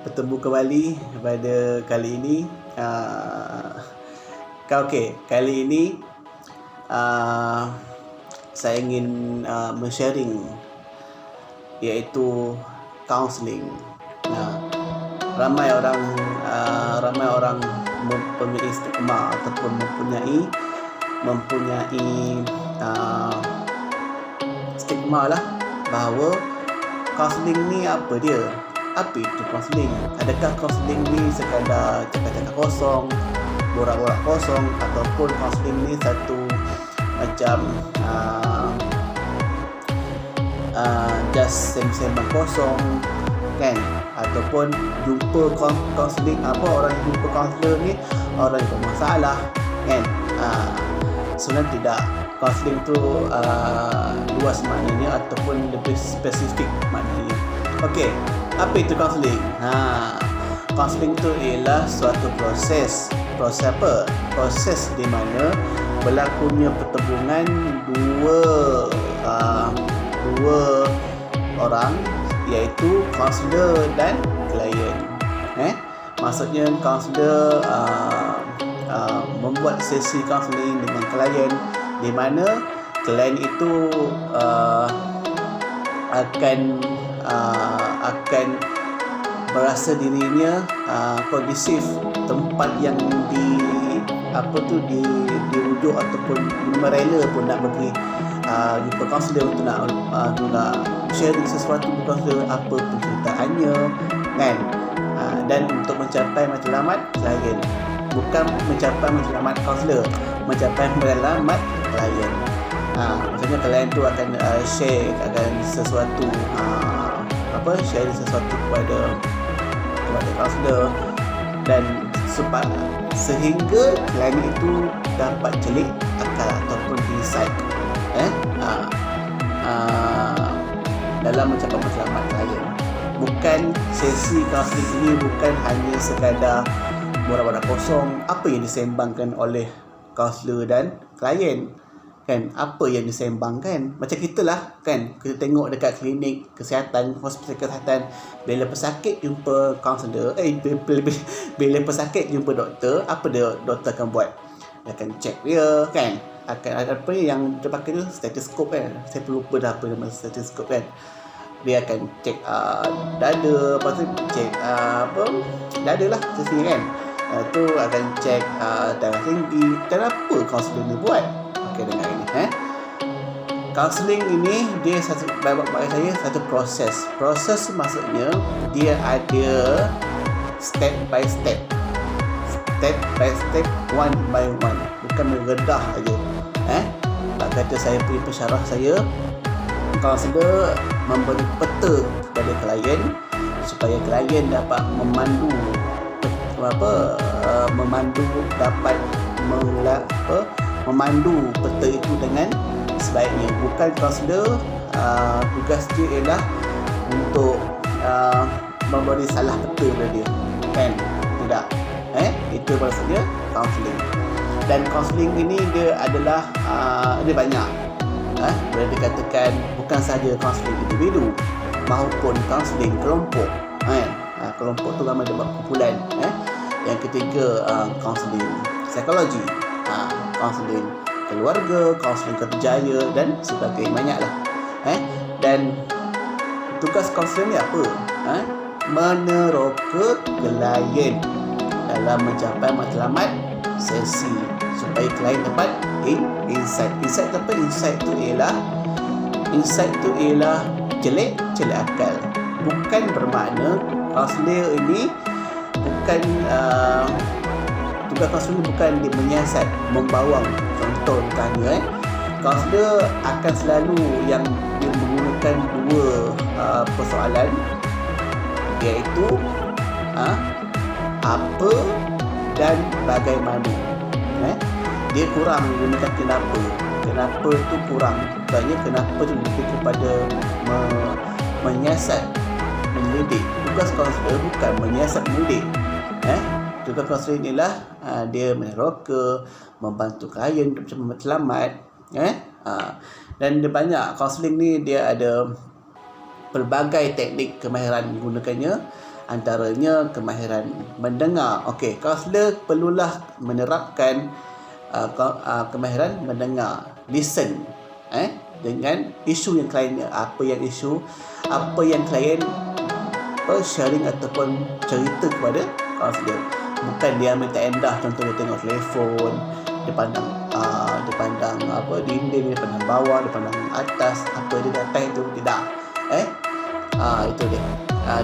Bertemu kembali pada kali ini. Kali ini saya ingin men-sharing iaitu counselling. Ramai orang mempunyai stigma ataupun mempunyai stigma lah bahawa counselling ni apa dia? Apa itu counselling? Adakah counselling ni sekadar cakap-cakap kosong, borak-borak kosong, ataupun counselling ni satu macam just sembang kosong kan? Ataupun jumpa counselling, orang yang jumpa counselor ni orang yang bermasalah kan? Sebenarnya tidak. Counselling tu luas maknanya ataupun lebih spesifik maknanya. Okey, apa itu counselling? Counselling tu ialah suatu proses apa? Proses di mana berlakunya pertemuan dua orang, iaitu kaunselor dan klien. Maksudnya kaunselor membuat sesi counselling dengan klien, di mana klien itu akan berasa dirinya kondusif, tempat yang dirujuk ataupun merela pun nak pergi jumpa kaunselor untuk nak sharing sesuatu dengan kaunselor, apa penceritaannya kan. Dan untuk mencapai matlamat klien, bukan mencapai matlamat kaunselor, mencapai matlamat klien. Maksudnya klien tu akan share sesuatu sharing sesuatu kepada kaunselor, dan sehingga klien itu dapat celik akal ataupun insight dalam mencapai matlamat klien. Bukan sesi counselling ini bukan hanya sekadar borak-borak kosong apa yang disembangkan oleh kaunselor dan klien kan. Apa yang disembangkan macam kita lah kan, kita tengok dekat klinik kesihatan, hospital kesihatan, bila pesakit jumpa kaunselor, bila pesakit jumpa doktor, apa doktor akan buat? Dia akan check dia kan, akan ada apa yang dia pakai tu, stetoskop kan, saya lupa dah apa nama stetoskop kan. Dia akan cek dada, lepas tu cek dada lah sini kan. Tu akan cek darah tinggi. Dan apa kaunselor ni buat? Okey, dengar ini kaunseling ini dia bagi saya satu proses. Proses maksudnya dia ada step by step, one by one, bukan mengedah aja. Tak kata saya punya pensyarah saya, kaunselor memberi peta kepada klien supaya klien dapat memandu peta itu dengan sebaiknya. Bukan kaunselor tugas dia ialah untuk memberi salah peta kepada dia kan, tidak. Itu maksudnya counselling. Dan counselling ini dia adalah dia banyak. Boleh dikatakan bukan sahaja counselling individu maupun counselling kelompok. Kelompok tu ramai dia buat kumpulan. Yang ketiga counselling psikologi, counselling keluarga, counselling kerjaya dan sebagainya, banyaklah. Dan tugas counselling ni apa? Meneroka klien dalam mencapai matlamat sesi supaya klien dapat insight. Insight apa? Insight tu ialah celik akal. Bukan bermakna kaunselor ini bukan tugas kaunselor bukan dia menyiasat, membawang. Contoh misalnya kaunselor akan selalu yang dia menggunakan dua persoalan, iaitu apa dan bagaimana. Dia kurang menggunakan kenapa tu kurang. Sebabnya kenapa tu lebih kepada menyiasat, mendidik. Tugas kaunselor bukan menyiasat, mendidik. Tugas kaunselor inilah dia meneroka, membantu klien untuk mencapai matlamat. Dan dia banyak. Kaunseling ni dia ada pelbagai teknik kemahiran digunakannya, antaranya kemahiran mendengar. Okey, kaunselor perlulah menerapkan kemahiran mendengar, listen, dengan isu yang klien, apa yang klien sharing ataupun cerita kepada kaunselor. Bukan dia minta endah, contoh dia tengok telefon, dia pandang dinding, dia pandang bawah, dia pandang atas, apa dia datang itu tidak. Itu dia.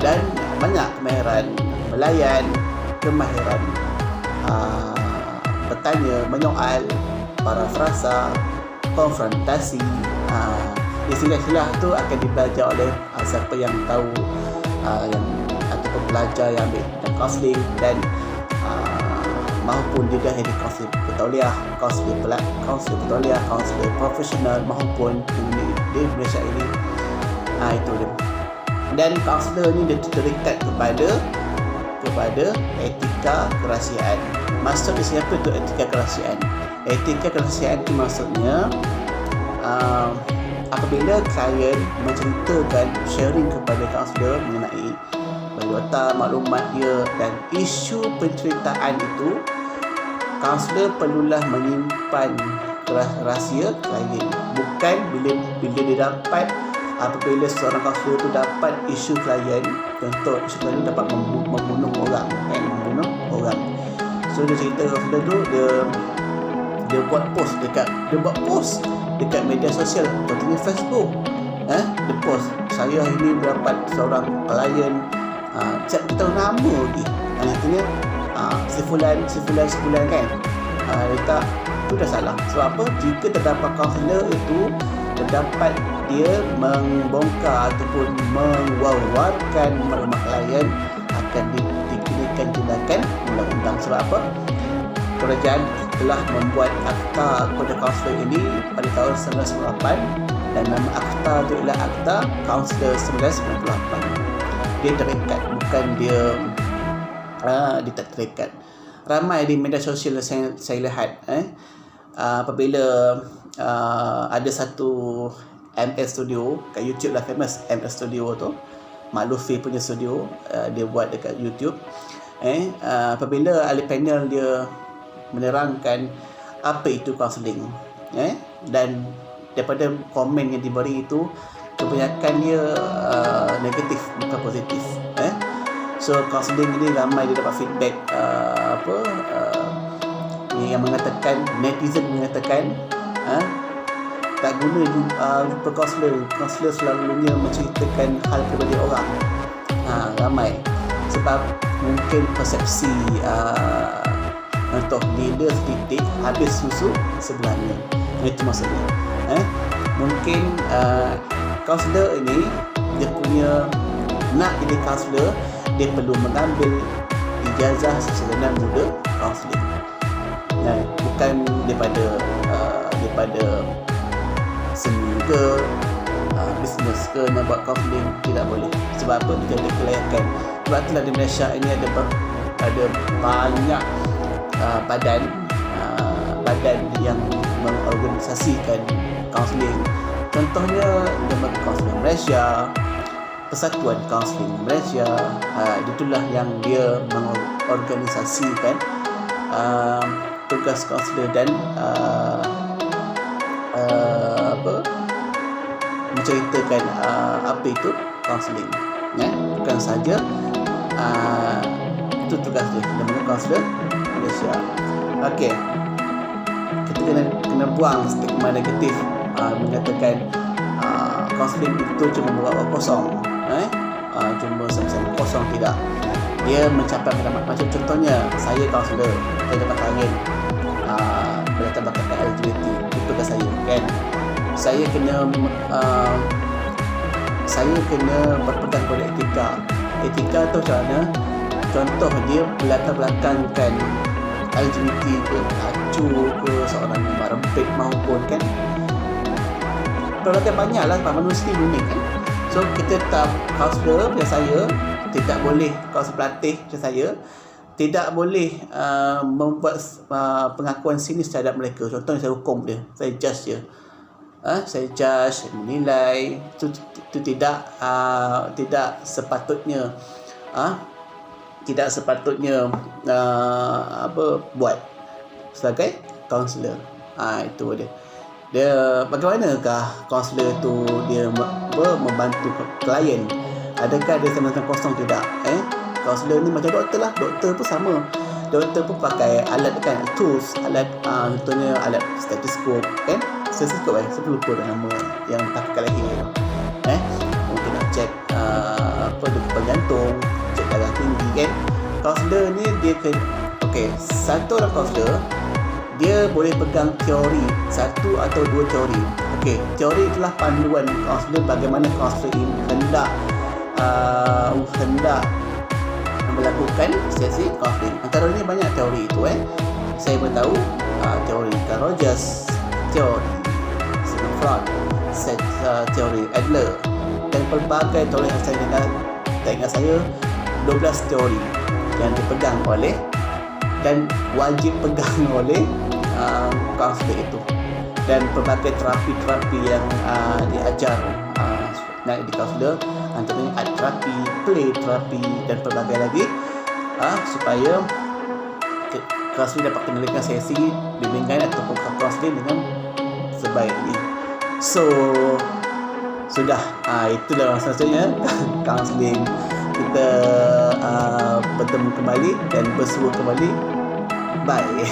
Dan banyak kemahiran melayan, kemahiran bertanya, menyoal, parafrasa, konfrontasi. Istilah-istilah tu akan dibelajar oleh siapa yang tahu, ataupun pelajar yang ambil kaunseling, dan maupun juga yang di kaunselor bertauliah, kaunselor profesional maupun di Malaysia ini. Itu dia. Dan kaunselor ni dia terikat kepada etika kerahsiaan. Maksud di sini apa itu etika kerahsiaan? Etika kerahsiaan itu maksudnya apabila klien menceritakan, sharing kepada kaunselor mengenai biodata, maklumat dia dan isu penceritaan itu, kaunselor perlulah menyimpan rahsia klien. Bukan bila dia dapat, apabila seorang kaunselor itu dapat isu klien, contoh isu klien dapat membunuh orang, so dia cerita kaunselor tu, dia buat post dekat media sosial, contohnya Facebook. Dia post, saya hari ni dapat seorang klien, cak kita tahu nama lagi, artinya sebulan kan, dia itu dah salah. Sebab apa? Jika terdapat kaunselor itu terdapat dia membongkar ataupun mewawarkan maklumat klien, akan dikenakan tindakan undang-undang. Sebab apa? Kerajaan telah membuat Akta Kode Kaunselor ini pada tahun 1998, dan nama akta itu ialah Akta Kaunselor 1998. Dia terikat, bukan dia tak terikat. Ramai di media sosial saya lihat apabila ada satu MS Studio kat YouTube lah, famous MS Studio tu, Mak Luffy punya studio, dia buat dekat YouTube. Apabila ahli panel dia menerangkan apa itu kaunseling, dan daripada komen yang diberi itu, kebanyakan dia negatif, bukan positif. So kaunseling ini ramai dia dapat feedback yang mengatakan, netizen mengatakan tak guna jumpa kaunselor selalunya menceritakan hal peribadi orang. Ramai sebab mungkin persepsi, contoh leader setitik habis susu sebelahnya, itu maksudnya. Mungkin kaunselor ini dia punya nak jadi kaunselor, dia perlu mengambil ijazah sarjana muda kaunseling, bukan daripada seni ke bisnes ke nak buat kaunseling. Tidak boleh. Sebab apa? Dia ada kelayakan. Sebab itulah di Malaysia ini ada banyak badan yang mengorganisasikan kaunseling. Contohnya Lembaga Kaunseling Malaysia, Persatuan Kaunseling Malaysia. Itulah yang dia mengorganisasikan tugas kaunselor dan menceritakan apa itu kaunseling. Bukan saja itu tugas dia, Lembaga Kaunselor Malaysia. Okey, kita kena buang stigma negatif mengatakan kaunseling itu cuma buat kosong, cuma sama-sama kosong. Tidak, dia mencapai matlamat. Macam contohnya saya kaunselor, saya dapat klien berlatar belakang LGBT, itu tugas saya kan. Saya kena berpegang pada etika. Etika tu macam mana? Contoh dia berlatar belakangkan LGBT ke, acu ke, seorang yang merempit maupun kan, pelbagai banyak lah, manusia unik kan. So kita tak, kaunselor macam saya tidak boleh, kaunselor pelatih macam saya tidak boleh membuat pengakuan sinis terhadap mereka. Contohnya saya hukum dia, saya judge dia, saya judge, menilai, itu tidak sepatutnya buat sebagai kaunselor. Itu dia bagaimanakah kaunselor tu dia membantu klien? Adakah dia sama-sama kosong? Tidak. Kaunselor ni macam doktor lah. Doktor pun sama. Doktor pun pakai alat kan, tools, alat contohnya alat stetoskop kan. Stetoskop saya lupa dah nama yang pakai kat leher tu. Mungkin nak cek degupan jantung, cek darah tinggi kan. Kaunselor ni dia satu orang kaunselor dia boleh pegang teori, satu atau dua teori. Teori itulah panduan kaunselor bagaimana kaunselor ini hendak melakukan sesi kaunseling. Antaranya banyak teori itu saya bertahu teori Carl Rogers, teori Sigmund Freud, teori Adler dan pelbagai teori yang saya ingat saya 12 teori yang dipegang oleh dan wajib pegang oleh kaunselor itu, dan pelbagai terapi-terapi yang diajar di kaunselor, antaranya art terapi, play terapi dan pelbagai lagi, supaya kaunselor dapat kendalikan sesi bimbingan ataupun kaunseling dengan sebaiknya. Sudah itulah maksudnya kaunseling kita bertemu kembali dan bersua kembali. Bye.